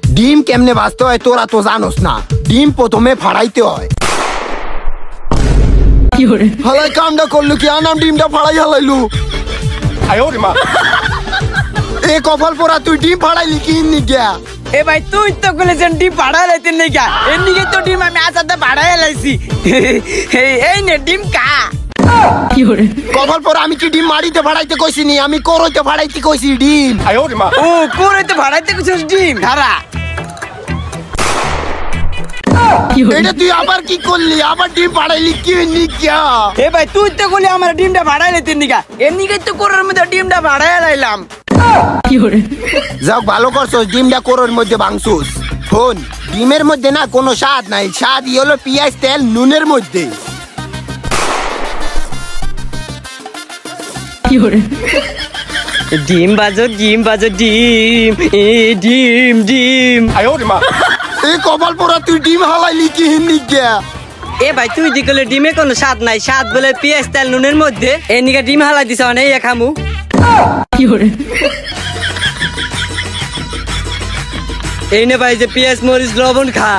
ডিম কেমনে ভাজতে হয় তোরা তো জানোস না। ডিম প্রথমে ফাড়াইতে হয়। হালাই কামটা করলু কি আনাম ডিমটা ফাড়াই হালাইলু। এ কপাল পোড়া তুই ডিম ফাড়াইলি কি নিগা? এ ভাই তুই তো বলেছেন ডিম ফাড়াই লাইতে নিগা। এর নিগে তো ডিম আমি আসাতে ফাড়াই লাইছি। এই নে ডিম কা। কপাল পোড়া আমি কি ডিম মারিতে ফাড়াইতে কইছি নি, আমি করইতে ফাড়াইতে কইছি ডিম। ও করইতে ফাড়াইতে কইছিস ডিম খারা। এটা তুই আবার কি করলি? আবার ডিম ফাড়াইলি কি নিগা? এ ভাই তুই তো বলি আমার ডিমটা ফাড়াই লাইতে নিগা। এর নিগে তো কোরের মধ্যে ডিমটা ফাড়াই লাইলাম। যাক ভালো করছস, ডিমটা কোরের মধ্যে ভাঙছস। শোন, ডিমের মধ্যে না কোনো স্বাদ নাই, স্বাদ হলো পেঁয়াজ তেল নুনের মধ্যে। ডিম বাজো ডিম বাজো ডিম ডিম ডিম। এই কপাল পোড়া তুই ডিম হালাইলি কি নিগা? এ ভাই তুই দিকলে ডিমে কোনো স্বাদ নাই, স্বাদ বলে পেঁয়াজ তেল নুনের মধ্যে। এ নিগা ডিম হালাই দিছ না, এই খামু। এই নে ভাই যে পেঁয়াজ মরিচ লবণ খা।